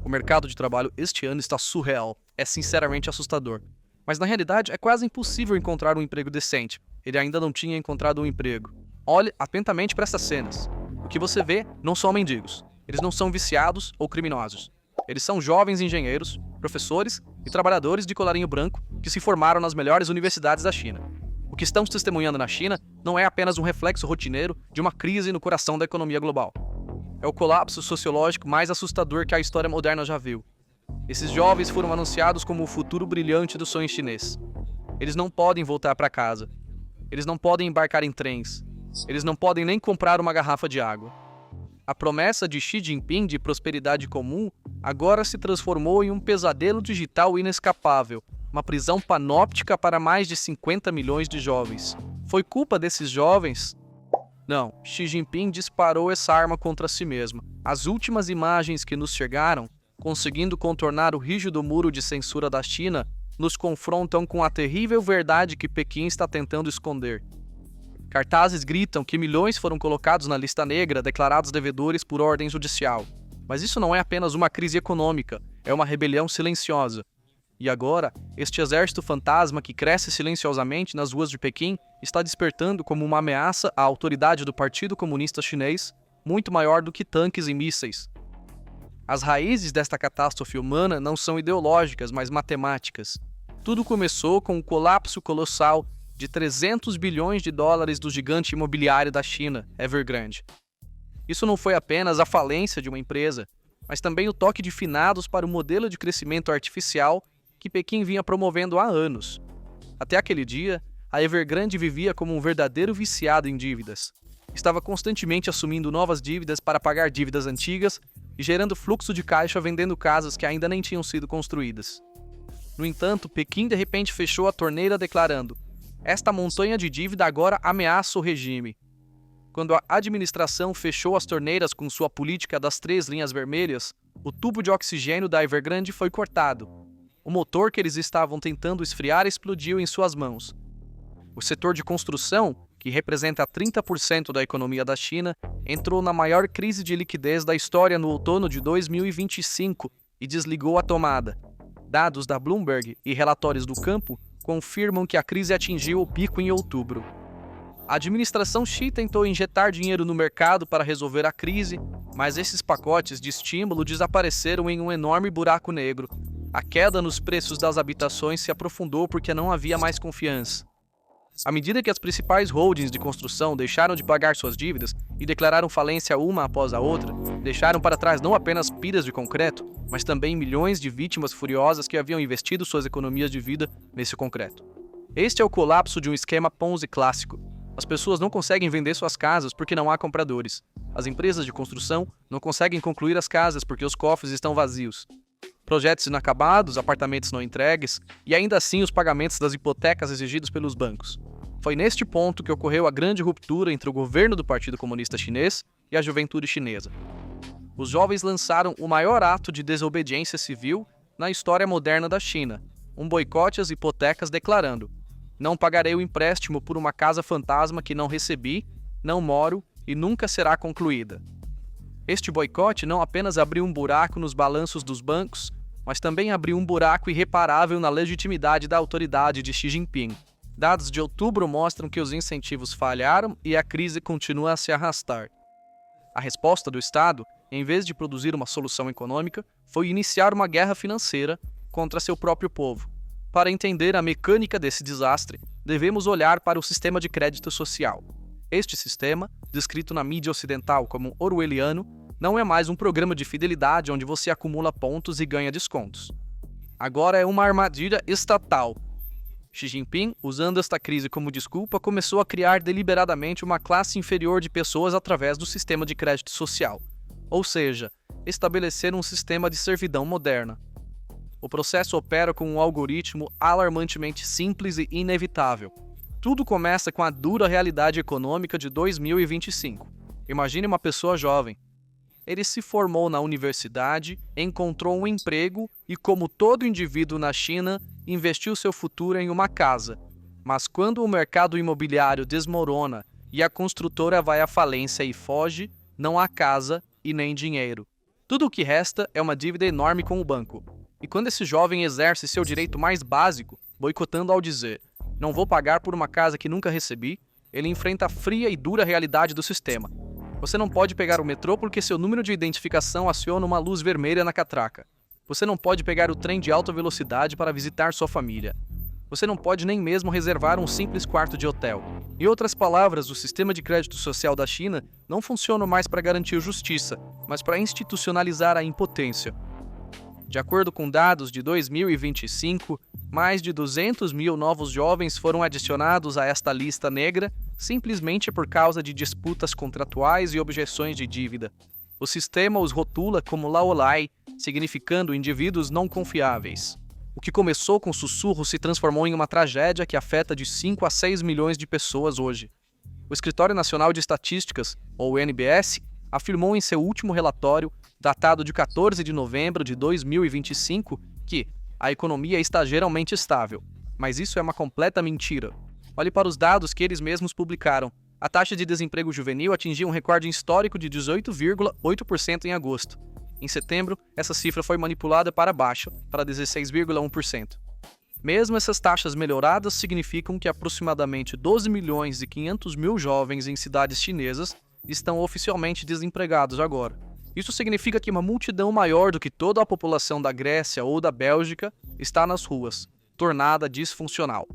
O mercado de trabalho este ano está surreal. É sinceramente assustador. Mas na realidade é quase impossível encontrar um emprego decente. Ele ainda não tinha encontrado um emprego. Olhe atentamente para essas cenas. O que você vê não são mendigos. Eles não são viciados ou criminosos. Eles são jovens engenheiros, professores e trabalhadores de colarinho branco que se formaram nas melhores universidades da China. O que estamos testemunhando na China não é apenas um reflexo rotineiro de uma crise no coração da economia global. É o colapso sociológico mais assustador que a história moderna já viu. Esses jovens foram anunciados como o futuro brilhante do sonho chinês. Eles não podem voltar para casa. Eles não podem embarcar em trens. Eles não podem nem comprar uma garrafa de água. A promessa de Xi Jinping de prosperidade comum agora se transformou em um pesadelo digital inescapável, uma prisão panóptica para mais de 50 milhões de jovens. Foi culpa desses jovens? Não, Xi Jinping disparou essa arma contra si mesmo. As últimas imagens que nos chegaram, conseguindo contornar o rígido muro de censura da China, nos confrontam com a terrível verdade que Pequim está tentando esconder. Cartazes gritam que milhões foram colocados na lista negra, declarados devedores por ordem judicial. Mas isso não é apenas uma crise econômica, é uma rebelião silenciosa. E agora, este exército fantasma que cresce silenciosamente nas ruas de Pequim está despertando como uma ameaça à autoridade do Partido Comunista Chinês, muito maior do que tanques e mísseis. As raízes desta catástrofe humana não são ideológicas, mas matemáticas. Tudo começou com o colapso colossal de 300 bilhões de dólares do gigante imobiliário da China, Evergrande. Isso não foi apenas a falência de uma empresa, mas também o toque de finados para o modelo de crescimento artificial que Pequim vinha promovendo há anos. Até aquele dia, a Evergrande vivia como um verdadeiro viciado em dívidas. Estava constantemente assumindo novas dívidas para pagar dívidas antigas e gerando fluxo de caixa vendendo casas que ainda nem tinham sido construídas. No entanto, Pequim de repente fechou a torneira declarando: "Esta montanha de dívida agora ameaça o regime." Quando a administração fechou as torneiras com sua política das 3 linhas vermelhas, o tubo de oxigênio da Evergrande foi cortado. O motor que eles estavam tentando esfriar explodiu em suas mãos. O setor de construção, que representa 30% da economia da China, entrou na maior crise de liquidez da história no outono de 2025 e desligou a tomada. Dados da Bloomberg e relatórios do campo confirmam que a crise atingiu o pico em outubro. A administração Xi tentou injetar dinheiro no mercado para resolver a crise, mas esses pacotes de estímulo desapareceram em um enorme buraco negro. A queda nos preços das habitações se aprofundou porque não havia mais confiança. À medida que as principais holdings de construção deixaram de pagar suas dívidas e declararam falência uma após a outra, deixaram para trás não apenas pilhas de concreto, mas também milhões de vítimas furiosas que haviam investido suas economias de vida nesse concreto. Este é o colapso de um esquema Ponzi clássico. As pessoas não conseguem vender suas casas porque não há compradores. As empresas de construção não conseguem concluir as casas porque os cofres estão vazios. Projetos inacabados, apartamentos não entregues e ainda assim os pagamentos das hipotecas exigidos pelos bancos. Foi neste ponto que ocorreu a grande ruptura entre o governo do Partido Comunista Chinês e a juventude chinesa. Os jovens lançaram o maior ato de desobediência civil na história moderna da China, um boicote às hipotecas declarando: "Não pagarei o empréstimo por uma casa fantasma que não recebi, não moro e nunca será concluída." Este boicote não apenas abriu um buraco nos balanços dos bancos, mas também abriu um buraco irreparável na legitimidade da autoridade de Xi Jinping. Dados de outubro mostram que os incentivos falharam e a crise continua a se arrastar. A resposta do Estado, em vez de produzir uma solução econômica, foi iniciar uma guerra financeira contra seu próprio povo. Para entender a mecânica desse desastre, devemos olhar para o sistema de crédito social. Este sistema, descrito na mídia ocidental como orwelliano, não é mais um programa de fidelidade onde você acumula pontos e ganha descontos. Agora é uma armadilha estatal. Xi Jinping, usando esta crise como desculpa, começou a criar deliberadamente uma classe inferior de pessoas através do sistema de crédito social, ou seja, estabelecer um sistema de servidão moderna. O processo opera com um algoritmo alarmantemente simples e inevitável. Tudo começa com a dura realidade econômica de 2025. Imagine uma pessoa jovem. Ele se formou na universidade, encontrou um emprego e, como todo indivíduo na China, investiu seu futuro em uma casa. Mas quando o mercado imobiliário desmorona e a construtora vai à falência e foge, não há casa e nem dinheiro. Tudo o que resta é uma dívida enorme com o banco. E quando esse jovem exerce seu direito mais básico, boicotando ao dizer "não vou pagar por uma casa que nunca recebi", ele enfrenta a fria e dura realidade do sistema. Você não pode pegar o metrô porque seu número de identificação aciona uma luz vermelha na catraca. Você não pode pegar o trem de alta velocidade para visitar sua família. Você não pode nem mesmo reservar um simples quarto de hotel. Em outras palavras, o sistema de crédito social da China não funciona mais para garantir justiça, mas para institucionalizar a impotência. De acordo com dados de 2025, mais de 200 mil novos jovens foram adicionados a esta lista negra simplesmente por causa de disputas contratuais e objeções de dívida. O sistema os rotula como laolai, significando indivíduos não confiáveis. O que começou com sussurros se transformou em uma tragédia que afeta de 5 a 6 milhões de pessoas hoje. O Escritório Nacional de Estatísticas, ou NBS, afirmou em seu último relatório, datado de 14 de novembro de 2025, que a economia está geralmente estável. Mas isso é uma completa mentira. Olhe para os dados que eles mesmos publicaram. A taxa de desemprego juvenil atingiu um recorde histórico de 18,8% em agosto. Em setembro, essa cifra foi manipulada para baixo, para 16,1%. Mesmo essas taxas melhoradas significam que aproximadamente 12 milhões e 500 mil jovens em cidades chinesas estão oficialmente desempregados agora. Isso significa que uma multidão maior do que toda a população da Grécia ou da Bélgica está nas ruas, tornada disfuncional.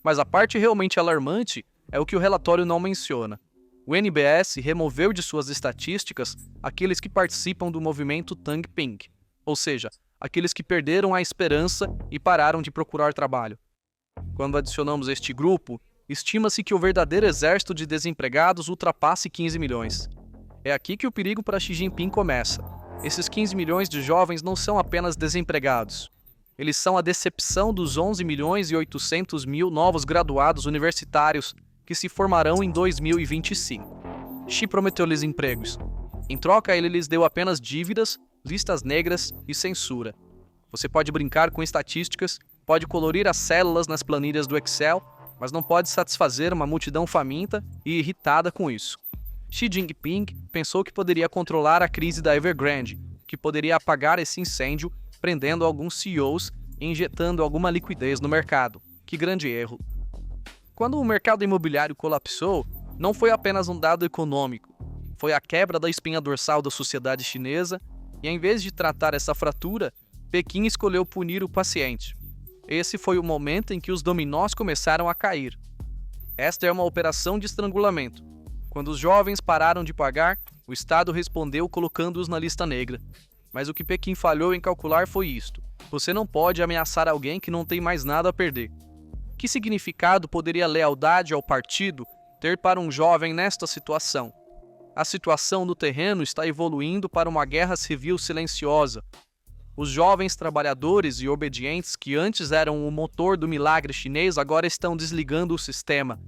Mas a parte realmente alarmante é o que o relatório não menciona. O NBS removeu de suas estatísticas aqueles que participam do movimento Tang Ping, ou seja, aqueles que perderam a esperança e pararam de procurar trabalho. Quando adicionamos este grupo, estima-se que o verdadeiro exército de desempregados ultrapasse 15 milhões. É aqui que o perigo para Xi Jinping começa. Esses 15 milhões de jovens não são apenas desempregados. Eles são a decepção dos 11 milhões e 800 mil novos graduados universitários que se formarão em 2025. Xi prometeu-lhes empregos. Em troca, ele lhes deu apenas dívidas, listas negras e censura. Você pode brincar com estatísticas, pode colorir as células nas planilhas do Excel, mas não pode satisfazer uma multidão faminta e irritada com isso. Xi Jinping pensou que poderia controlar a crise da Evergrande, que poderia apagar esse incêndio prendendo alguns CEOs e injetando alguma liquidez no mercado. Que grande erro! Quando o mercado imobiliário colapsou, não foi apenas um dado econômico, foi a quebra da espinha dorsal da sociedade chinesa e, em vez de tratar essa fratura, Pequim escolheu punir o paciente. Esse foi o momento em que os dominós começaram a cair. Esta é uma operação de estrangulamento. Quando os jovens pararam de pagar, o Estado respondeu colocando-os na lista negra. Mas o que Pequim falhou em calcular foi isto: você não pode ameaçar alguém que não tem mais nada a perder. Que significado poderia a lealdade ao partido ter para um jovem nesta situação? A situação no terreno está evoluindo para uma guerra civil silenciosa. Os jovens trabalhadores e obedientes que antes eram o motor do milagre chinês agora estão desligando o sistema.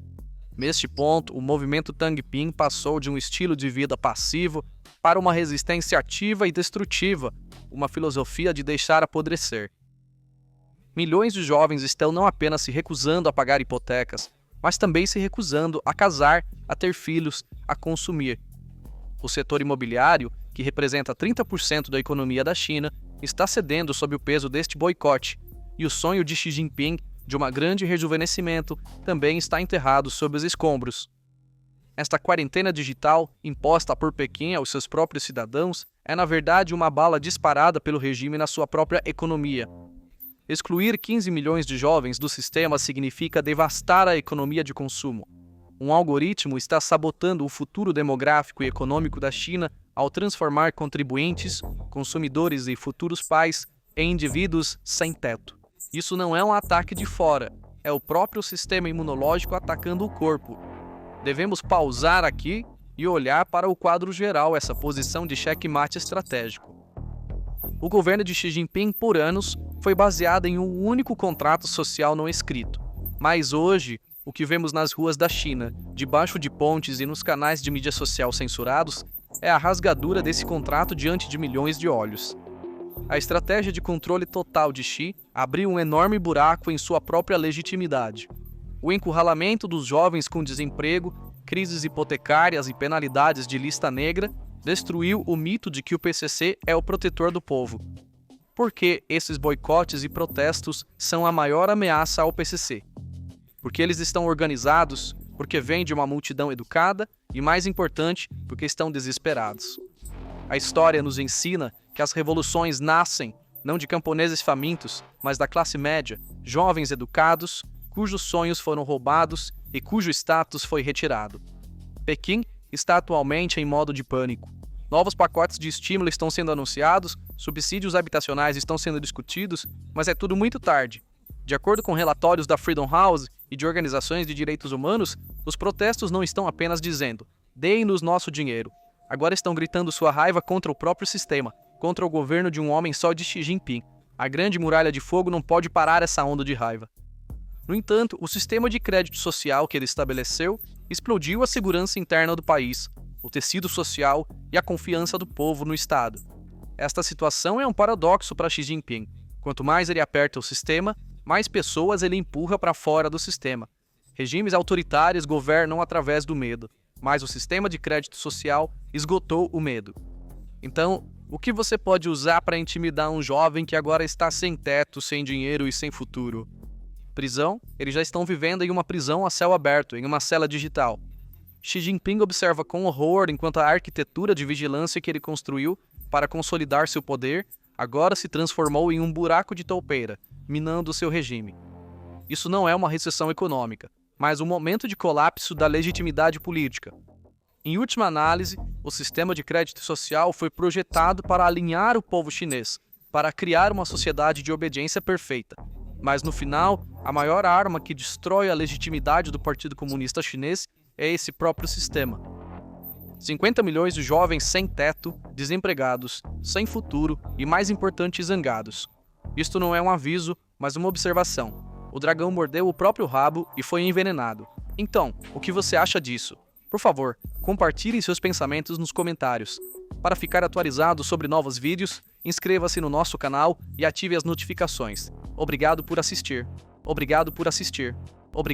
Neste ponto, o movimento Tang Ping passou de um estilo de vida passivo para uma resistência ativa e destrutiva, uma filosofia de deixar apodrecer. Milhões de jovens estão não apenas se recusando a pagar hipotecas, mas também se recusando a casar, a ter filhos, a consumir. O setor imobiliário, que representa 30% da economia da China, está cedendo sob o peso deste boicote, e o sonho de Xi Jinping de um grande rejuvenescimento também está enterrado sob os escombros. Esta quarentena digital, imposta por Pequim aos seus próprios cidadãos, é na verdade uma bala disparada pelo regime na sua própria economia. Excluir 15 milhões de jovens do sistema significa devastar a economia de consumo. Um algoritmo está sabotando o futuro demográfico e econômico da China ao transformar contribuintes, consumidores e futuros pais em indivíduos sem teto. Isso não é um ataque de fora, é o próprio sistema imunológico atacando o corpo. Devemos pausar aqui e olhar para o quadro geral, essa posição de xeque-mate estratégico. O governo de Xi Jinping, por anos, foi baseado em um único contrato social não escrito. Mas hoje, o que vemos nas ruas da China, debaixo de pontes e nos canais de mídia social censurados, é a rasgadura desse contrato diante de milhões de olhos. A estratégia de controle total de Xi abriu um enorme buraco em sua própria legitimidade. O encurralamento dos jovens com desemprego, crises hipotecárias e penalidades de lista negra destruiu o mito de que o PCC é o protetor do povo. Por que esses boicotes e protestos são a maior ameaça ao PCC? Porque eles estão organizados, porque vêm de uma multidão educada e, mais importante, porque estão desesperados. A história nos ensina que as revoluções nascem não de camponeses famintos, mas da classe média, jovens educados, cujos sonhos foram roubados e cujo status foi retirado. Pequim está atualmente em modo de pânico. Novos pacotes de estímulo estão sendo anunciados, subsídios habitacionais estão sendo discutidos, mas é tudo muito tarde. De acordo com relatórios da Freedom House e de organizações de direitos humanos, os protestos não estão apenas dizendo "deem-nos nosso dinheiro". Agora estão gritando sua raiva contra o próprio sistema, contra o governo de um homem só de Xi Jinping. A grande muralha de fogo não pode parar essa onda de raiva. No entanto, o sistema de crédito social que ele estabeleceu explodiu a segurança interna do país, o tecido social e a confiança do povo no Estado. Esta situação é um paradoxo para Xi Jinping. Quanto mais ele aperta o sistema, mais pessoas ele empurra para fora do sistema. Regimes autoritários governam através do medo, mas o sistema de crédito social esgotou o medo. Então, o que você pode usar para intimidar um jovem que agora está sem teto, sem dinheiro e sem futuro? Prisão? Eles já estão vivendo em uma prisão a céu aberto, em uma cela digital. Xi Jinping observa com horror enquanto a arquitetura de vigilância que ele construiu para consolidar seu poder agora se transformou em um buraco de toupeira, minando seu regime. Isso não é uma recessão econômica, mas um momento de colapso da legitimidade política. Em última análise, o sistema de crédito social foi projetado para alinhar o povo chinês, para criar uma sociedade de obediência perfeita. Mas no final, a maior arma que destrói a legitimidade do Partido Comunista Chinês é esse próprio sistema. 50 milhões de jovens sem teto, desempregados, sem futuro e, mais importante, zangados. Isto não é um aviso, mas uma observação. O dragão mordeu o próprio rabo e foi envenenado. Então, o que você acha disso? Por favor, compartilhe seus pensamentos nos comentários. Para ficar atualizado sobre novos vídeos, inscreva-se no nosso canal e ative as notificações. Obrigado por assistir. Obrigado por assistir.